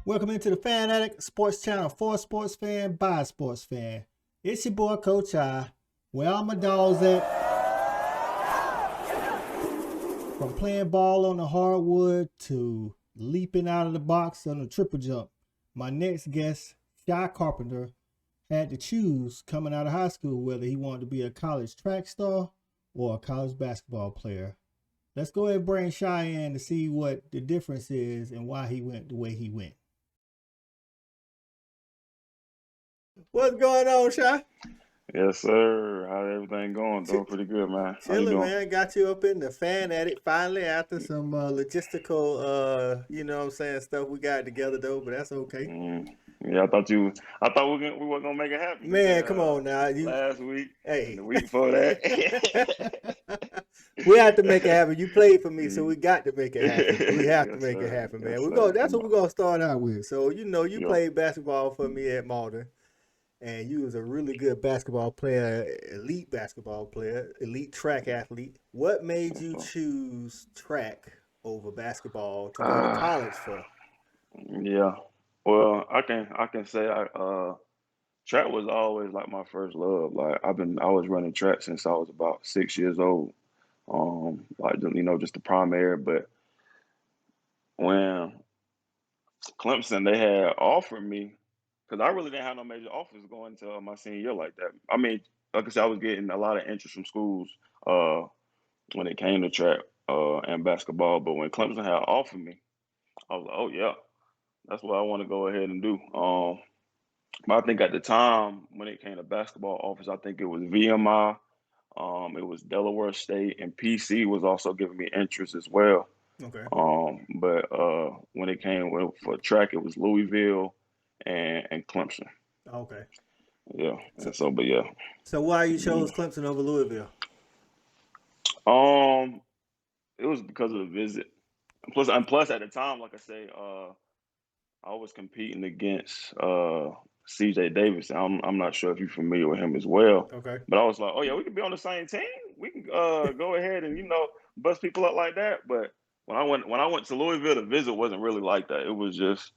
Welcome into the Fan Addict Sports Channel for a sports fan by a sports fan. It's your boy Coach I. Where all my dogs at? From playing ball on the hardwood to leaping out of the box on a triple jump. My next guest, Shai Carpenter, had to choose coming out of high school whether he wanted to be a college track star or a college basketball player. Let's go ahead and bring Shai in to see what the difference is and why he went the way he went. What's going on, Shai? Yes, sir. How's everything going? Doing pretty good, man. How you Chilling, doing? man. Got you up in the Fan Addict finally after some logistical, stuff we got together though, but that's okay. Yeah, I thought we were gonna make it happen. Man, come on now. Last week and Hey. the week before that. We have to make it happen. You played for me, so we got to make it happen. We have to Yes, make it sir. happen, man. Yes, sir. That's what we're gonna start out with. So you Yo. played basketball for me at Malden, and you was a really good basketball player, elite track athlete. What made you choose track over basketball to go to college for? Yeah. Well, I can say track was always like my first love. Like I was running track since I was about 6 years old. Just the primary. But when Clemson they had offered me, because I really didn't have no major offers going into my senior year like that. I mean, like I said, I was getting a lot of interest from schools uh, when it came to track and basketball. But when Clemson had offered me, I was like, oh yeah, that's what I want to go ahead and do. But I think at the time when it came to basketball offers, I think it was VMI, it was Delaware State, and PC was also giving me interest as well. Okay. But when it came for track, it was Louisville and Clemson. Okay. Yeah, So, but yeah. so why you chose Clemson over Louisville? Um, it was because of the visit. And plus at the time, like I say, I was competing against CJ Davis. I'm not sure if you're familiar with him as well, Okay. but I was like, oh yeah, we could be on the same team. We can go ahead and bust people up like that. But when I went to Louisville, the visit wasn't really like that. It was just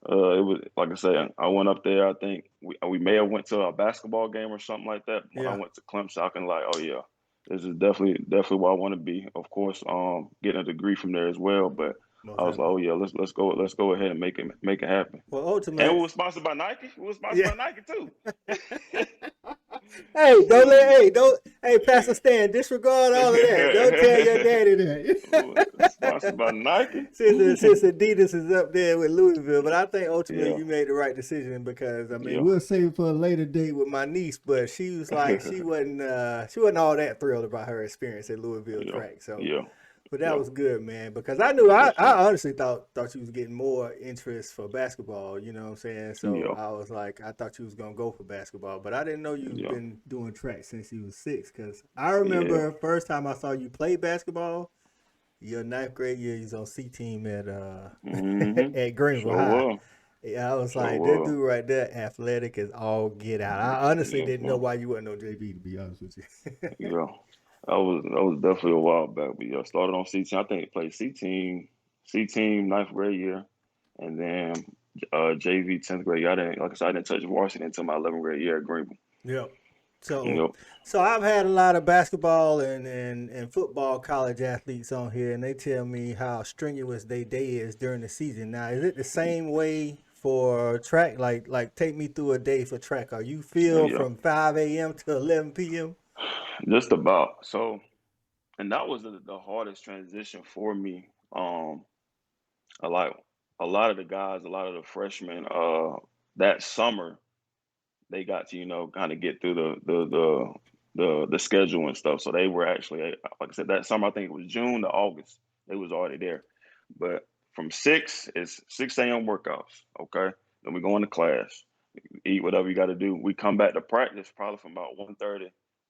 it was like I said, I went up there. I think we may have went to a basketball game or something like that. When I Yeah. went to Clemson, I can like, oh yeah, this is definitely where I want to be. Of course, getting a degree from there as well. But Most I was like, definitely. oh yeah, let's go ahead and make it happen. Well, And we ultimately, were sponsored by Nike. We were sponsored yeah. by Nike too. Hey, don't let Shoot. hey don't hey Pastor Stan disregard all of that. Don't tell your daddy that. Sponsored by Nike. since Adidas is up there with Louisville, but I think ultimately Yeah, you made the right decision because I mean yeah, we'll save it for a later date with my niece, but she was like she wasn't all that thrilled about her experience at Louisville yeah, track. So yeah, but that yeah. was good, man, because I knew Yes, sir. I honestly thought you was getting more interest for basketball, you know what I'm saying? So Yeah, I was like, I thought you was gonna go for basketball, but I didn't know you've yeah, been doing track since you was 6. Because I yeah. remember first time I saw you play basketball, your ninth grade year, you was on C team at Mm-hmm. at Greenville Sure High. will. Yeah, I was Sure like, that will. dude right there, athletic as all get out. I honestly Yes, didn't know sir. why you wasn't on JV, to be honest with you. Yeah. That was definitely a while back. But yeah, started on C team. I think I played C team ninth grade year, and then JV 10th grade year. I didn't touch varsity until my 11th grade year at Greenville. Yep. So, Yep. so I've had a lot of basketball and football college athletes on here, and they tell me how strenuous they day is during the season. Now, is it the same way for track? Like take me through a day for track. Are you feel Yeah. from 5 a.m. to 11 p.m.? Just about. So, and that was the hardest transition for me. A lot, a lot of the guys, a lot of the freshmen, that summer they got to kind of get through the schedule and stuff. So they were actually, like I said, that summer I think it was June to August. They was already there, but from six it's 6 a.m. workouts. Okay, then we go into class, eat whatever you got to do. We come back to practice probably from about 1:30,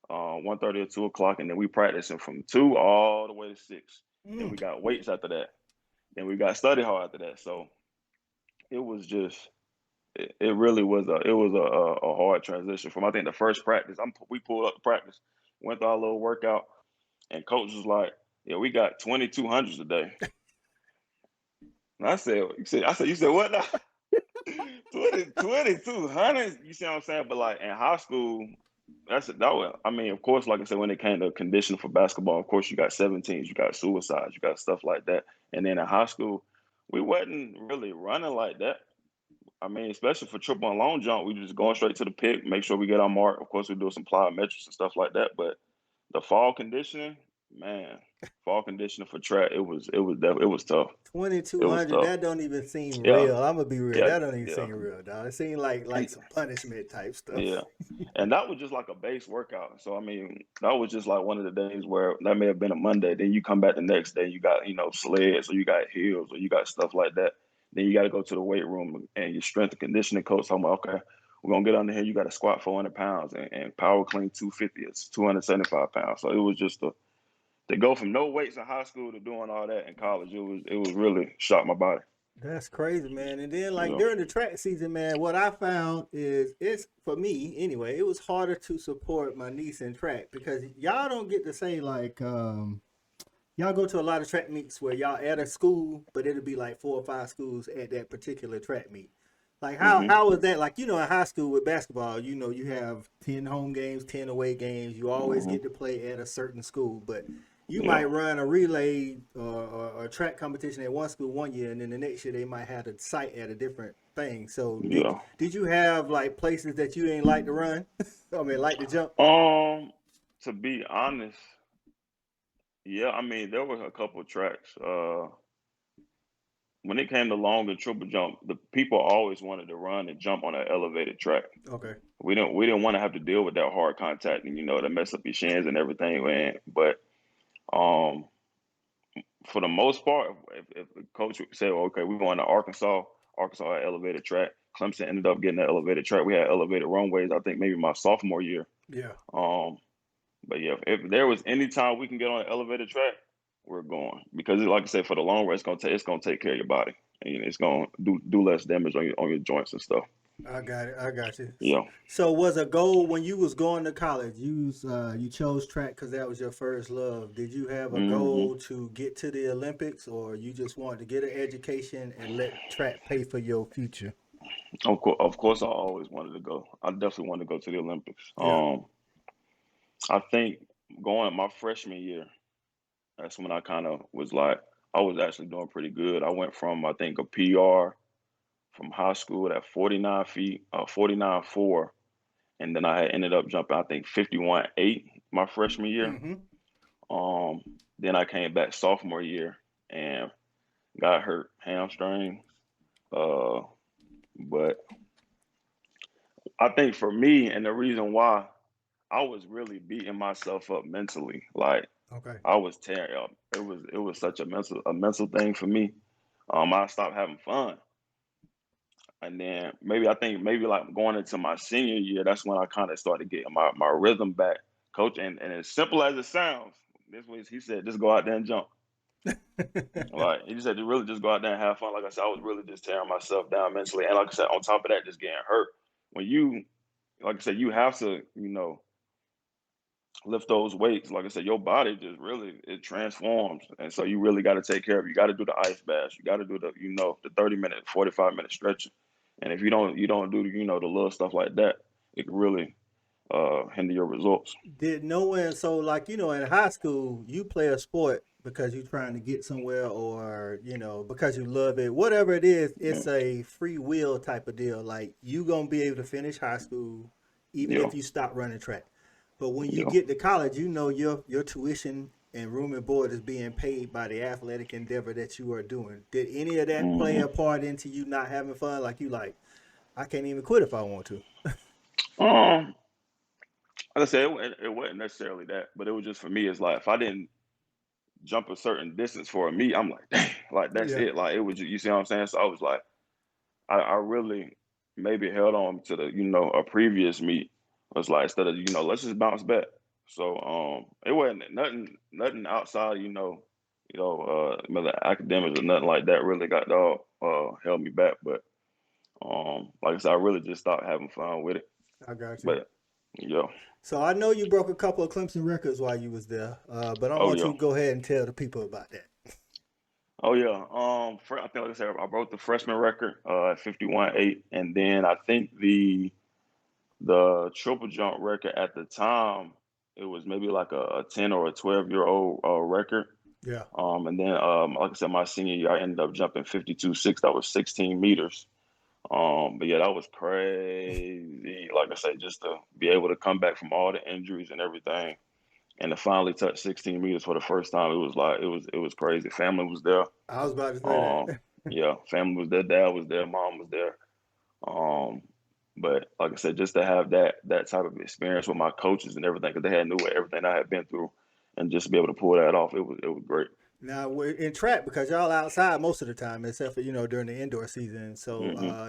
1:30 or 2 o'clock, and then we practicing from 2 all the way to 6. Then Mm. we got weights after that. Then we got study hall after that. So it was just it really was a hard transition from I think the first practice. We pulled up the practice, went through our little workout, and coach was like, "Yeah, we got 2200s today." And I said, "You said what now?" 2,200. You see what I'm saying? But like in high school, that was. I mean, of course, like I said, when it came to conditioning for basketball, of course, you got 17s, you got suicides, you got stuff like that. And then in high school, we wasn't really running like that. I mean, especially for triple and long jump, we just going straight to the pick, make sure we get our mark. Of course, we do some plyometrics and stuff like that. But the fall conditioning, man, fall conditioning for track, it was tough. It was 2,200. tough. That don't even seem Yeah, real. I'm gonna be real. yeah, That don't even yeah, seem real, dog. It seemed like and some punishment type yeah, stuff. and that was just like a base workout. So I mean, that was just like one of the days where that may have been a Monday. Then you come back the next day, you got sleds, or you got hills, or you got stuff like that. Then you got to go to the weight room, and your strength and conditioning coach talking about, okay, we're gonna get under here. You got to squat 400 pounds and power clean 250. It's 275 pounds. So it was just to go from no weights in high school to doing all that in college. It was really shocked my body. That's crazy, man. And then You like know. during the track season, man, what I found is it's for me anyway, it was harder to support my niece in track because y'all don't get to say like y'all go to a lot of track meets where y'all at a school, but it'll be like 4 or 5 schools at that particular track meet. Like Hmm. how is that? Like in high school with basketball, you have 10 home games, 10 away games. You always Hmm. get to play at a certain school, but you might Yeah. run a relay or a track competition at one school one year, and then the next year they might have a site at a different thing. So did Yeah. did you have like places that you ain't like to run? I mean, like to jump. Um, to be honest, yeah, I mean there were a couple of tracks. When it came to long and triple jump, the people always wanted to run and jump on an elevated track. Okay. We didn't want to have to deal with that hard contact and to mess up your shins and everything, man. But um, for the most part, if the coach would say, well, okay, we're going to Arkansas. Arkansas had elevated track. Clemson ended up getting that elevated track. We had elevated runways. I think maybe my sophomore year. Yeah. Um, But yeah, if there was any time we can get on an elevated track, we're going because, like I said, for the long run, it's gonna take care of your body, and it's gonna do less damage on your joints and stuff. I got it. I got you. Yeah. So was a goal when you was going to college? You chose track because that was your first love. Did you have a Hmm. goal to get to the Olympics, or you just wanted to get an education and let track pay for your future? Of course, I always wanted to go. I definitely wanted to go to the Olympics. Yeah. I think going my freshman year, that's when I kind of was like, I was actually doing pretty good. I went from I think a PR from high school at 49 feet, 49.4, and then I had ended up jumping I think 51.8 my freshman year. Mm-hmm. Um, then I came back sophomore year and got hurt hamstring. Uh, but I think for me, and the reason why I was really beating myself up mentally, like Okay. I was tearing up. It was such a mental thing for me. I stopped having fun, and then maybe like going into my senior year, that's when I kind of started getting my rhythm back. Coach, and as simple as it sounds, this was he said, just go out there and jump. Like he said, to really just go out there and have fun. Like I said, I was really just tearing myself down mentally, and like I said, on top of that, just getting hurt. When you, like I said, you have to, lift those weights. Like I said, your body just really it transforms, and so you really got to take care of it. You got to do the ice baths. You got to do the 30 minute, 45 minute stretching. And if you don't do the little stuff like that, it can really hinder your results. Did no one so like in high school you play a sport because you're trying to get somewhere or because you love it, whatever it is, Yeah, it's a free will type of deal. Like you gonna be able to finish high school even yeah, if you stop running track. But when you yeah. get to college, your tuition and room and board is being paid by the athletic endeavor that you are doing. Did any of that play Hmm. a part into you not having fun? Like you like, I can't even quit if I want to. Um, like I said, it wasn't necessarily that, but it was just for me. It's like if I didn't jump a certain distance for a meet, I'm like, dang, like that's Yeah. it. Like it was, you see what I'm saying? So I was like, I really maybe held on to a previous meet. It was like instead of let's just bounce back. So it wasn't nothing outside academics or nothing like that really got dog held me back. But like I said, I really just stopped having fun with it. I got you. But yeah, So I know you broke a couple of Clemson records while you was there, but I oh want you yeah. to go ahead and tell the people about that. Oh yeah. I think like I said, I broke the freshman record at 51.8, and then I think the triple jump record at the time it was maybe like a 10 or a 12-year-old record. Yeah. And then like I said, my senior year I ended up jumping 52.6. That was 16 meters. But yeah, that was crazy. Like I said, just to be able to come back from all the injuries and everything, and to finally touch 16 meters for the first time, it was like it was crazy. Family was there. I was about to say Um, that. yeah, family was there. Dad was there. Mom was there. Um, but like I said, just to have that type of experience with my coaches and everything, because they had knew everything I had been through, and just to be able to pull that off, it was great. Now we're in track because y'all outside most of the time, except for during the indoor season. So Hmm.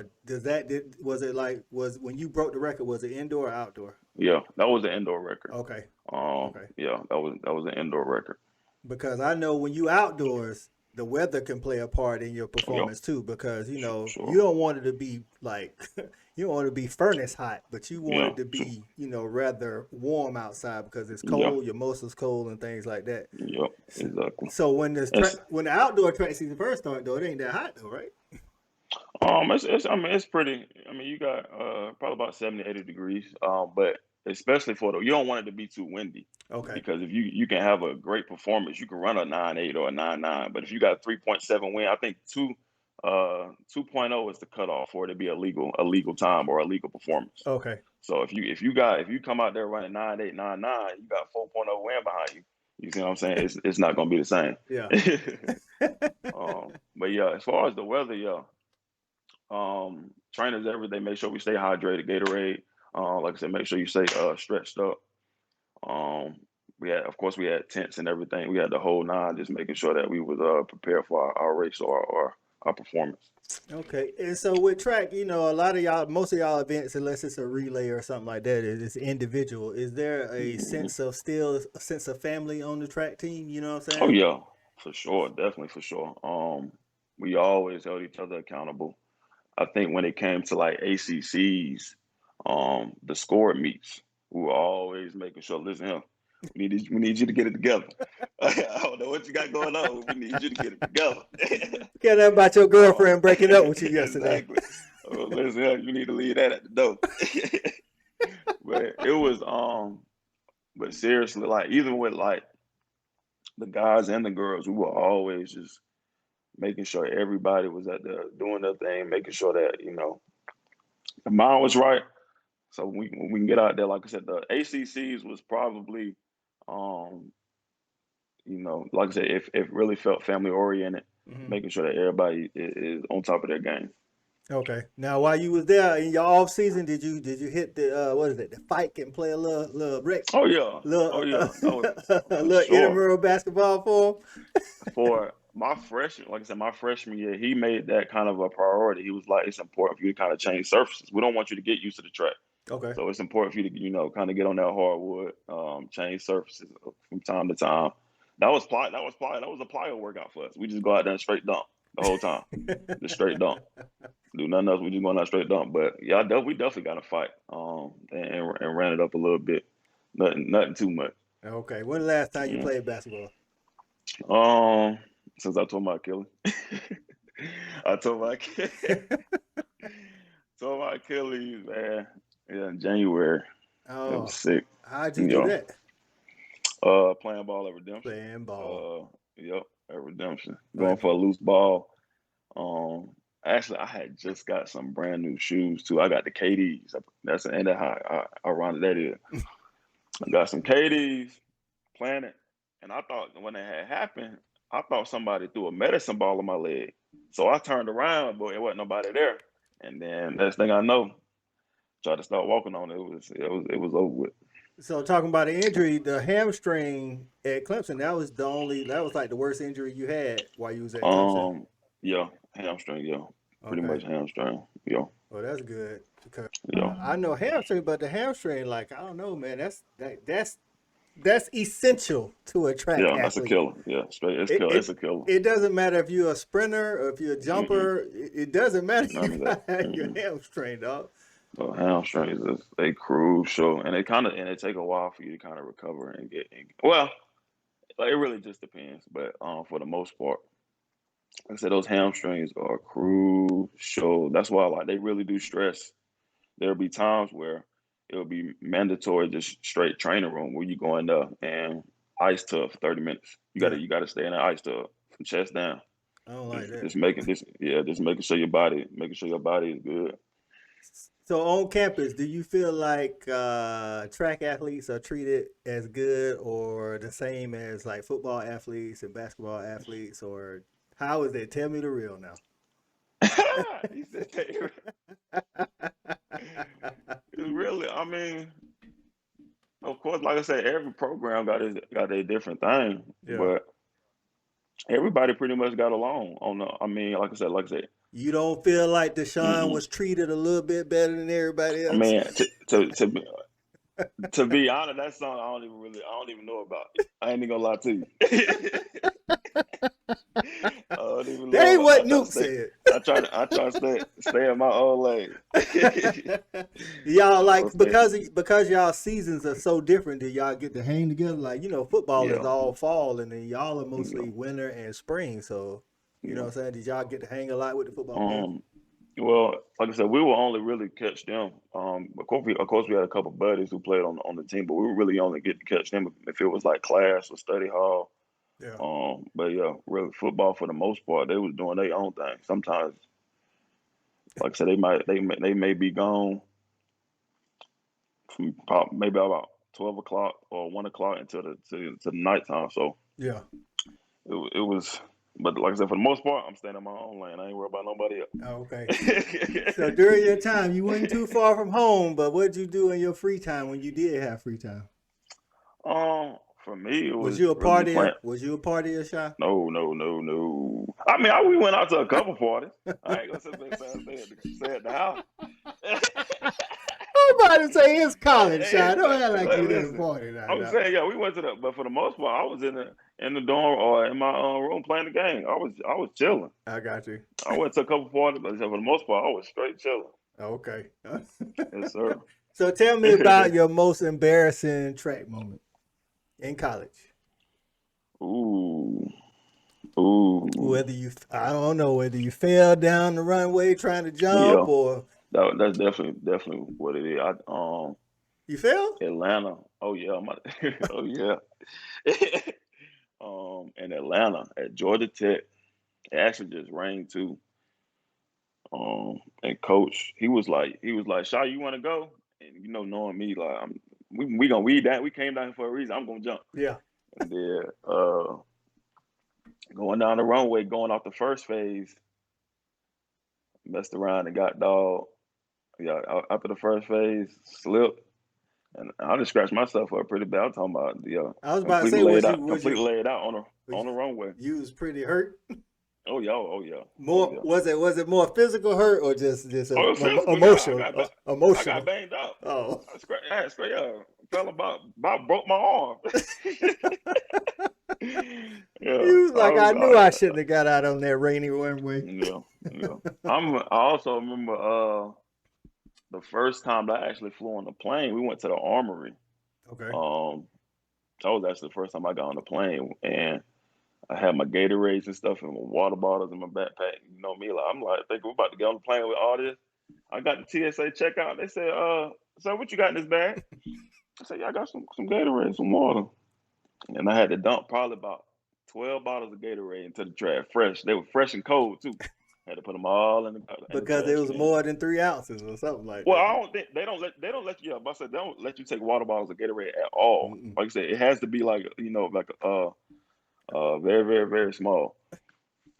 was it like was when you broke the record? Was it indoor or outdoor? Yeah, that was an indoor record. Okay, okay. Yeah, that was an indoor record. Because I know when you outdoors, the weather can play a part in your Yep, performance too. Because you sure. don't want it to be like you don't want it to be furnace hot, but you want Yeah, it to be rather warm outside because it's yeah, cold, your muscles cold and things like that. yep, exactly. So It's when the outdoor track season first started though, it ain't that hot though, right? it's I mean it's pretty. I mean you got probably about 70, 80 degrees. But especially for the you don't want it to be too windy, Okay. because if you can have a great performance, you can run a 9.8 or a 9.9. But if you got 3.7 wind, I think 2.0 is the cutoff for it to be a legal time or a legal performance. Okay. So if you come out there running 9.8, 9.9, you got 4.0 wind behind you. You see what I'm saying? It's not gonna be the same. Yeah. But yeah, as far as the weather, yeah. Trainers every day make sure we stay hydrated, Gatorade. Like I said, make sure you stay stretched up. Um, of course, we had tents and everything. We had the whole nine, just making sure that we was prepared for our race or our performance. Okay. And so with track, a lot of y'all, most of y'all events, unless it's a relay or something like that, it's individual. Is there a Hmm. sense of still a sense of family on the track team? You know what I'm Oh saying? yeah, for sure, definitely for sure. We always held each other accountable. I think when it came to like ACCs, the score meets, we were always making sure. Listen here, we need you to get it together. I don't know what you got going on. But we need you to get it together. Care nothing about your um, girlfriend breaking up with you yesterday. exactly. Listen here, you need to leave that at the door. But it was but seriously, like even with like the guys and the girls, we were always just making sure everybody was at the doing their thing, making sure that the mind was right. So we can get out there, like I said, the ACCs was probably, um, like I said, if really felt family oriented, Hmm. making sure that everybody is on top of their game. Okay. Now, while you was there in your off season, did you hit the what is it? The fight and play a little rec, Oh yeah, oh little yeah, that was a for little sure. intramural basketball for For my freshman, like I said, my freshman year, he made that kind of a priority. He was like, it's important for you to kind of change surfaces. We don't want you to get used to the track. him? Okay. So it's important for you to, kind of get on that hardwood, change surfaces from time to time. That was a plyo workout for us. We just go out there and straight dump the whole time, just straight dump. Do nothing else. We just going out straight dump. But yeah, we definitely got to fight, and ran it up a little bit. Nothing too much. Okay. When the last time you Yeah. played basketball? Um, since I told my Achilles, I told my Achilles, man. Yeah, in January. It was Oh, sick. how'd you You do know, that? playing ball at Redemption. Playing ball. Uh, yep, at Redemption. All Going right. for a loose ball. Um, actually, I had just got some brand new shoes too. I got the KDs. That's and that how ironic that is. I got some KDs, playing it, and I thought when it had happened, I thought somebody threw a medicine ball in my leg. So I turned around, but it wasn't nobody there. And then next thing I know, tried to start walking on it. It was over with. So talking about the injury, the hamstring at Clemson, that was like the worst injury you had while you was at Clemson. Um, yeah, hamstring, yeah, pretty Okay. much hamstring, yeah, Well, that's good because yeah, I know hamstring, but the hamstring, like I don't know, man, that's essential to a track yeah. That's a athlete. killer. Yeah, straight. It's It killer. It's it a killer. it doesn't matter if you're a sprinter or if you're a Mm-mm, jumper. It doesn't matter. You none of that. got your Mm-mm. hamstring, dog. So hamstrings is they crucial, and it take a while for you to kind of recover and get. Well, like, it really just depends, but for the most part, like I said, those hamstrings are crucial. That's why like they really do stress. There'll be times where it'll be mandatory just straight training room where you go in there and ice tub for 30 minutes. Yeah, You gotta stay in that ice tub from chest down. I don't like that. Just making sure your body is good. So on campus, do you feel like track athletes are treated as good or the same as like football athletes and basketball athletes, or how is it? Tell me the real now. He said it's really, I mean, of course, like I said, every program got a different thing, Yeah. but everybody pretty much got along on the. I mean, like I said, You don't feel like Deshaun mm-mm. was treated a little bit better than everybody I else? mean, to be honest, that song I don't even know about it. I ain't even gonna lie to you. I don't even That know ain't about. what Nuke said. I try to stay in my own lane. Y'all So like stay, because y'all seasons are so different. Do y'all get to hang together? Like football is yeah, all fall, and then y'all are yeah, mostly winter and spring. So yeah. what I'm saying? Did y'all get to hang a lot with the football players? Um, well, like I said, we will only really catch them. Of course, we had a couple buddies who played on the team, but we would really only get to catch them if it was like class or study hall. Yeah. But yeah, really football for the most part, they was doing their own thing. Sometimes, like I said, they may be gone from maybe about 12 o'clock or 1 o'clock until to the nighttime. So Yeah. it was, but like I said, for the most part, I'm staying in my own lane. I ain't worried about nobody Oh, okay. So else. during your time, you wasn't too far from home, but what did you do in your free time when you did have free time? For me, it Was was you a really playing. partier? Was you a partier, Shy? No, no, no, no. I mean, we went out to a couple parties. I ain't gonna sit there and stay at the house. I'm about to say it's college, Shy. Don't act like you didn't Listen, party now. I'm Now. saying, yeah, we went to the, but for the most part, I was in the dorm or in my room playing the game. I was chilling. I got you. I went to a couple parties, but for the most part, I was straight chilling. Okay. Yes, sir. So tell me about your most embarrassing track moment in college. Ooh, ooh, Whether I don't know, whether you fell down the runway trying to jump yeah. or That's definitely what it is. you fell? Atlanta. Oh yeah, oh yeah. In Atlanta at Georgia Tech, it actually just rained too. And coach, he was like, Shy, you want to go? And knowing me, like we gonna weed that. We came down here for a reason. I'm gonna jump. Yeah. And then going down the runway, going off the first phase, messed around and got dog. Yeah, after the first phase, slipped. And I just scratched myself up pretty bad. I'm talking about I was about to say, was you was completely you laid out was on the runway. you was pretty hurt? Oh yeah, oh yeah, oh More yeah. was it more physical hurt or just Oh, it was physical. Yeah, emotional? I got Emotional. banged up. Oh. Yeah, fell about broke my arm. Yeah, You was I like, was, I knew I shouldn't have got out on that rainy runway. yeah, yeah. I also remember the first time that I actually flew on the plane. We went to the Armory. Okay. Um, that was actually the first time I got on the plane, and I had my Gatorades and stuff and my water bottles in my backpack. You know me, like I'm like, thinking we're about to get on the plane with all this. I got the TSA checkout. They said, so what you got in this bag? I said, yeah, I got some Gatorade, some water. And I had to dump probably about 12 bottles of Gatorade into the trash, fresh. They were fresh and cold too. Had to put them all in the Because it trash was can. more than 3 ounces or something like Well, that. I don't think they don't let you. Yeah, but I said they don't let you take water bottles of Gatorade at all. Mm-mm. Like I said, it has to be like like very very very small.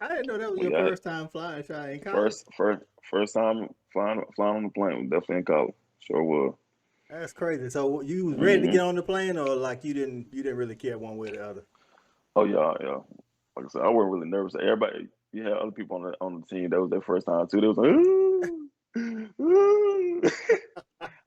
I didn't know that was Well, your yeah, first time flying shy in college. first time flying on the plane was definitely in college. Sure was. That's crazy. So you was ready to Hmm. get on the plane, or like you didn't really care one way or the other. Oh yeah, yeah. Like I said, I wasn't really nervous. Everybody, you had other people on the team. That was their first time too. They was like, ooh, ooh.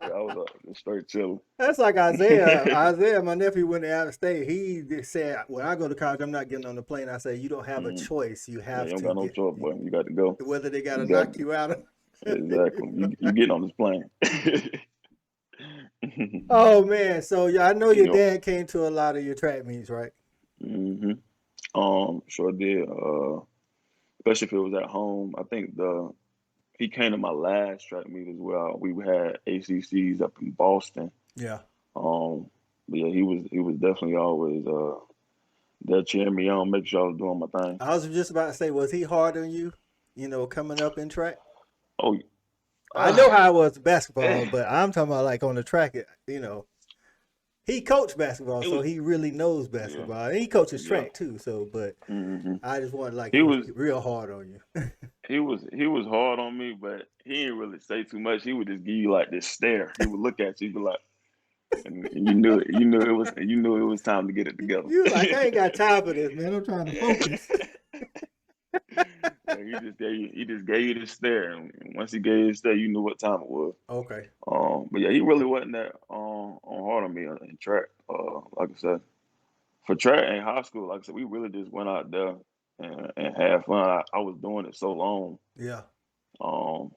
Yeah, I was straight chilling. That's like Isaiah. Isaiah, my nephew went out of state. He just said, "When I go to college, I'm not getting on the plane." I said, "You don't have a Hmm. choice. You Yeah, you have don't to got no get choice, boy. You got to go. whether they got to You got knock you out." exactly. You getting on this plane. Oh man, so yeah, I know your Yep. dad came to a lot of your track meets, right? Hmm. Sure did. especially if it was at home. I think he came to my last track meet as well. We had ACCs up in Boston. Yeah. Um, but yeah, he was definitely always there cheering me on, making sure I was doing my thing. I was just about to say, was he hard on you? Coming up in track. Oh, I know how it was eh, basketball, but I'm talking about like on the track. He coached basketball, it so was he really knows yeah, basketball. And he coaches yeah. track too. So, but hmm I just wanted like He he was was real hard on you. he was hard on me, but he didn't really say too much. He would just give you like this stare. He would look at you, be like, and you knew it was time to get it together. You like, I ain't got time for this, man. I'm trying to focus. Yeah, he just gave you this stare, and once he gave you the stare, you knew what time it was. Okay. But yeah, he really wasn't that on hard on me in track. Like I said, for track in high school, like I said, we really just went out there and had fun. I was doing it so long. Yeah. Um,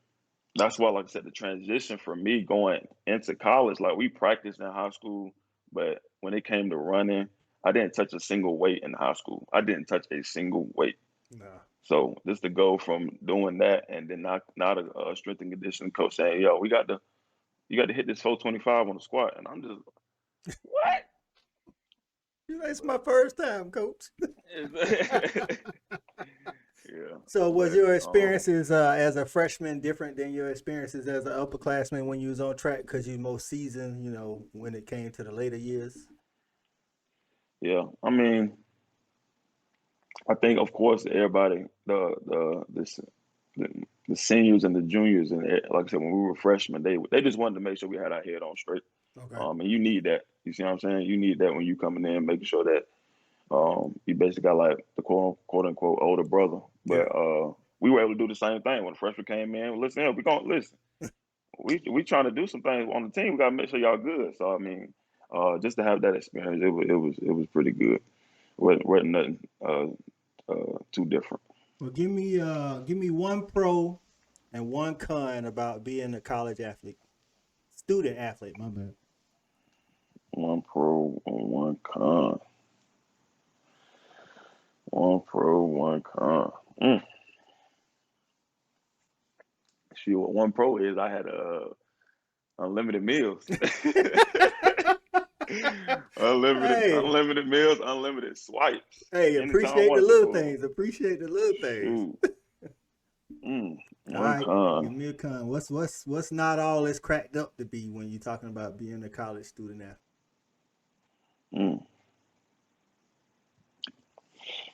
that's why, like I said, the transition for me going into college, like we practiced in high school, but when it came to running, I didn't touch a single weight in high school. I didn't touch a single weight. Nah. So just to go from doing that and then not a strength and conditioning coach saying, "Yo, you got to hit this 425 on the squat," and I'm just what? It's my first time, coach. Yeah, So, was but your experiences as a freshman different than your experiences as an upperclassman when you was on track because you most seasoned? When it came to the later years. yeah, I mean, I think of course everybody the, the seniors and the juniors and like I said when we were freshmen they just wanted to make sure we had our head on straight. Okay. And you need that. You see what I'm saying? You need that when you coming in, making sure that you basically got like the quote unquote older brother. But Yeah. we were able to do the same thing when the freshmen came in. Listen, we gonna listen. We trying to do some things on the team. We gotta make sure y'all good. So I mean, just to have that experience, it was pretty good. Wasn't nothing too different. Well, give me one pro and one con about being a college athlete, student athlete. My bad. One pro and one con. One pro, one con. See what one pro is? I had unlimited meals. Hey, Unlimited meals, unlimited swipes. hey, Anytime I appreciate the wanted to little pull. things. Appreciate the little things. Shoot. All One right, give con. me a con. What's not all it's cracked up to be when you're talking about being a college student athlete? Mm.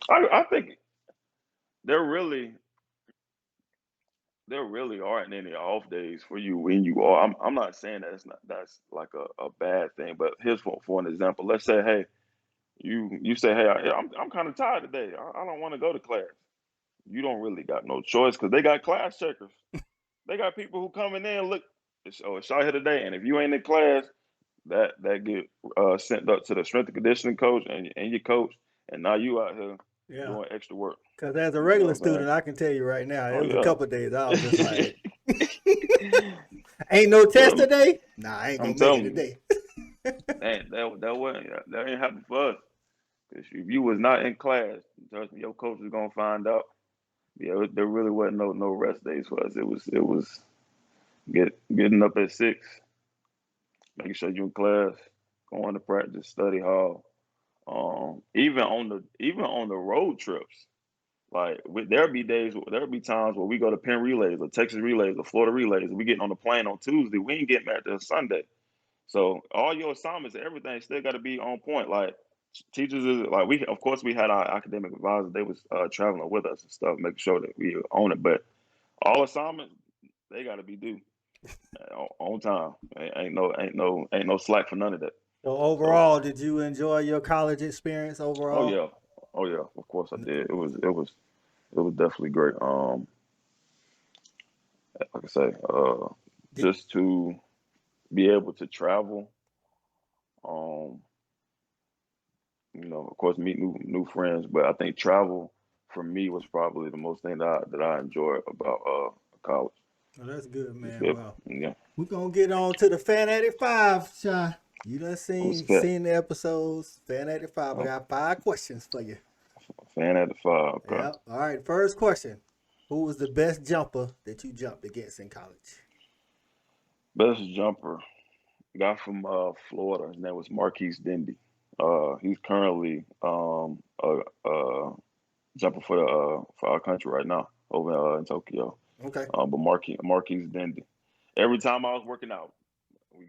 I think there really there really aren't any off days for you when you are. I'm not saying that's like a bad thing, but here's for an example. Let's say, hey, you say, hey, I'm kind of tired today. I don't want to go to class. You don't really got no choice because they got class checkers. They got people who coming in look. It's out here today, and if you ain't in class, that get sent up to the strength and conditioning coach and your coach, and now you out here Yeah, doing extra work. because as a You see regular what I'm saying? student, I can tell you right now, it Oh was a couple of days I was just yeah. like, ain't no test Well, today. Nah, I ain't I'm gonna make it telling you, today. that ain't happened for us. Cause if you was not in class, trust me, your coach is gonna find out. Yeah, there really wasn't no rest days for us. It was getting up at 6, making sure you in class, going to practice, study hall. Even on the road trips, like there'll be times where we go to Penn relays or Texas relays or Florida relays, and we getting on the plane on Tuesday. We ain't getting back till Sunday. So all your assignments and everything still got to be on point. Like teachers is like we of course we had our academic advisors. They was traveling with us and stuff, making sure that we own it. But all assignments they got to be due on time. Ain't no slack for none of that. So So overall, did you enjoy your college experience oh overall? yeah, oh yeah, of course I did. It was definitely great. Like I say, Did, just to be able to travel, um, of course, meet new friends. But I think travel for me was probably the most thing that I enjoyed about college. oh, that's good, Just man. be able, Well, yeah, we're gonna get on to the Fan 85, Shy. You done what's seen that? seen the episodes. Fan 85. I Oh, got 5 questions for you. Fan at the 5. Okay. Yep. All right. First question: who was the best jumper that you jumped against in college? Best jumper. Guy from Florida. His name was Marquise Denby. He's currently jumping for our country right now over in Tokyo. Okay. But Marquise Denby. Every time I was working out,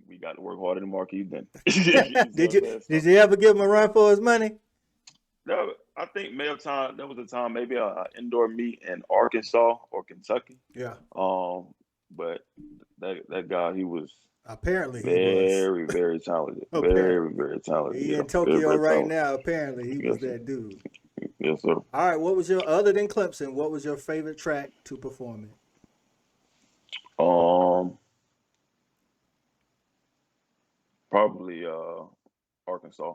we got to work harder than Marquise Denby. You see what did I'm you saying? did So you ever give him a run for his money? I think that was a time maybe a indoor meet in Arkansas or Kentucky. Yeah. But that guy, he was Apparently he was. very, very talented. Very, Apparently. very talented. He Yeah, in very, Tokyo very right talented. now. Apparently he was Yes, sir. that dude. Yes, sir. All right. What was your other than Clemson? What was your favorite track to perform in? Um, Probably Arkansas.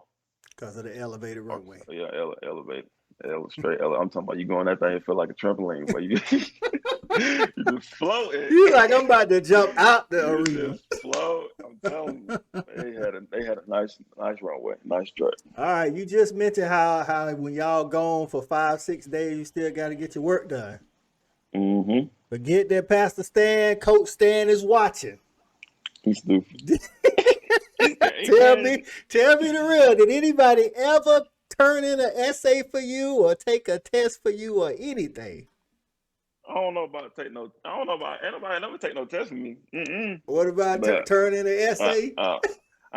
Because of the elevated runway. Arkansas. Yeah, elevate. I'm talking about you going that thing, it feel like a trampoline, but you you just floating. You like I'm about to jump out the You arena. just float. I'm telling you, they had a nice runway, nice track. All right, you just mentioned how when y'all gone for 5-6 days, you still got to get your work done. Mm-hmm. Forget that Pastor Stan, Coach Stan is watching. He's stupid. tell me the real. Did anybody ever turn in an essay for you or take a test for you or anything? I don't know about anybody never take no test from me. Mm-mm. What about But turn in an uh, essay? uh,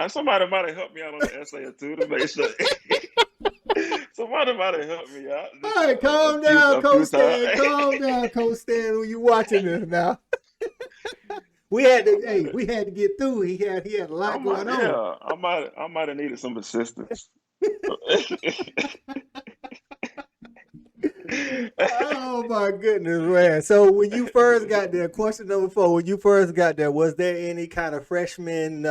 somebody might have helped me out on the essay or two to make sure. Somebody might have helped me out. All right, A calm down, Coach times. Stan. Calm down, Coach Stan. When you watching this now, we had to get through. He had a lot going on. Yeah, I might have needed some assistance. Oh my goodness, man. So when you first got there, question number 4, when you first got there, was there any kind of freshman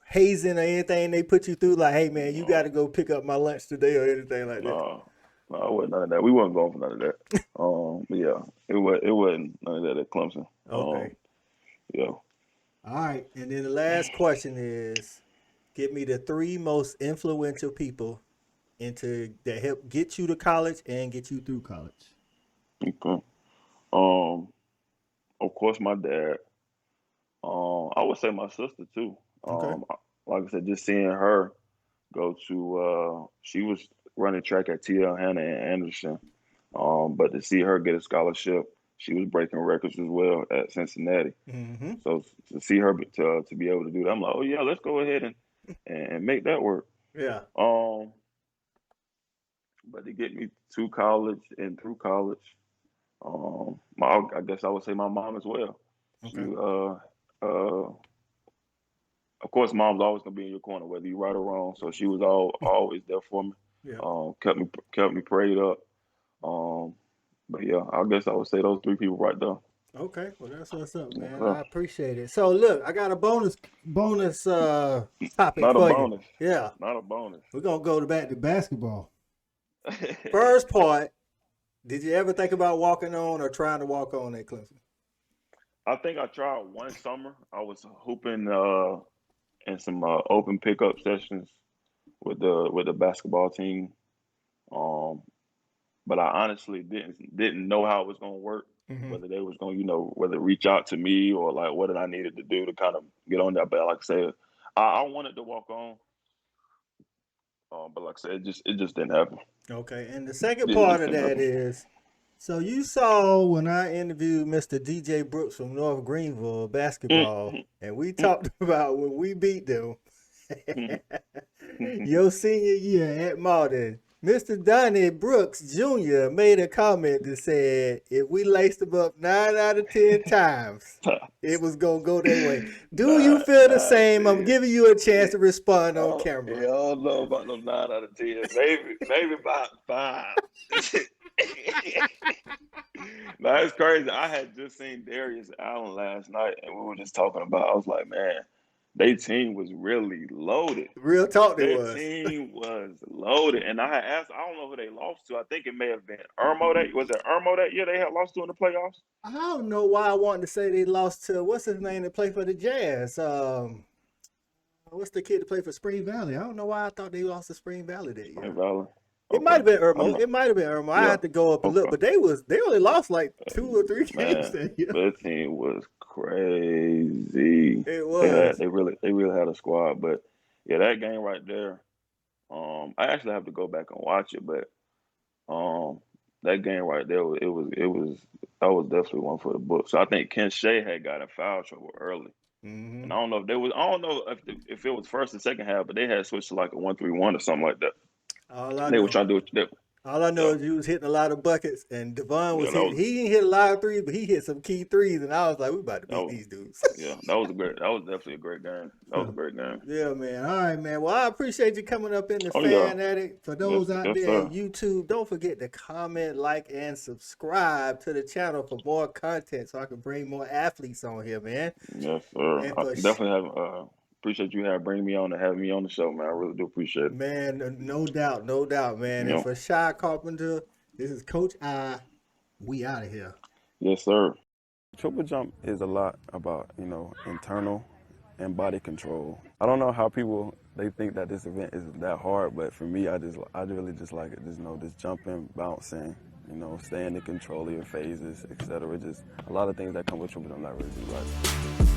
hazing or anything they put you through? Like, hey man, you got to go pick up my lunch today or anything like that? No, it wasn't none of that. We wasn't going for none of that. But yeah, it wasn't none of that at Clemson. Okay. Yeah. All right. And then the last question is, give me the 3 most influential people that help get you to college and get you through college. Okay. Of course, my dad. I would say my sister too. Okay. Like I said, just seeing her go to she was running track at TL Hanna and Anderson. But to see her get a scholarship, she was breaking records as well at Cincinnati. Mm-hmm. So to see her to be able to do that, I'm like, oh yeah, let's go ahead and make that work. Yeah. But to get me to college and through college, I guess I would say my mom as well. She, Okay. of course, mom's always gonna be in your corner, whether you right or wrong. So she was always there for me. Yeah. Kept me prayed up. But yeah, I guess I would say those 3 people right there. Okay, well that's what's up, man. Yeah. I appreciate it. So look, I got a bonus topic Not a for bonus. you. Yeah, Not a bonus. we're gonna go back to basketball. First part, did you ever think about walking on or trying to walk on at Clemson? I think I tried one summer. I was hooping in some open pickup sessions with the basketball team. But I honestly didn't know how it was gonna work. Mm-hmm. Whether they was gonna, whether reach out to me or like what did I needed to do to kind of get on that. But like I said, I wanted to walk on. But like I said, it just didn't happen. Okay, and the second part of that is, so you saw when I interviewed Mr. DJ Brooks from North Greenville basketball, and we talked about when we beat them your senior year at Malden. Mr. Donnie Brooks Jr. made a comment that said, if we laced them up 9 out of 10 times, it was going to go that way. Do you feel the same? I'm giving you a chance to respond on camera. Yeah, I don't know about no 9 out of 10. Maybe about 5. No, it's crazy. I had just seen Darius Allen last night, and we were just talking about, I was like, man, their team was really loaded. Real talk, they Their was. team was loaded. And I had asked, I don't know who they lost to. I think it may have been was it Irmo that year they had lost to in the playoffs? I don't know why I wanted to say they lost to, what's his name that played for the Jazz? What's the kid that played for Spring Valley? I don't know why I thought they lost to Spring Valley that year. Spring Valley. It might Okay. have been I'm Irmo. not. It might have been Irmo. I Yeah. had to go up and look, Okay. but they only lost like 2 or 3 games Man, that year. that team was crazy. It was. They really had a squad. But yeah, that game right there. I actually have to go back and watch it, but that game right there, it was that was definitely one for the books. So I think Ken Shea had got in foul trouble early, and Hmm. I don't know if it was first and second half, but they had switched to like a 1-3-1 or something like that. All I They were know. trying to do it. All I know Yeah, is you was hitting a lot of buckets, and Devon yeah, was hitting. He didn't hit a lot of threes, but he hit some key threes, and I was like, "We about to that beat was these dudes." yeah, that was definitely a great game. That was a great game. Yeah, man. All right, man. Well, I appreciate you coming up in the Oh yeah, Fan Addict. For yes, those out yes there at sir, YouTube, don't forget to comment, like, and subscribe to the channel for more content so I can bring more athletes on here, man. yes sir. And I for definitely have appreciate you have bringing me on and having me on the show, man. I really do appreciate it. man, no doubt, man. You And know, for Shai Carpenter, this is Coach I. We out of here. yes sir. Triple jump is a lot about, internal and body control. I don't know how people they think that this event is that hard, but for me, I really just like it. Just jumping, bouncing, staying in control of your phases, etc. Just a lot of things that come with triple jump that I really do like.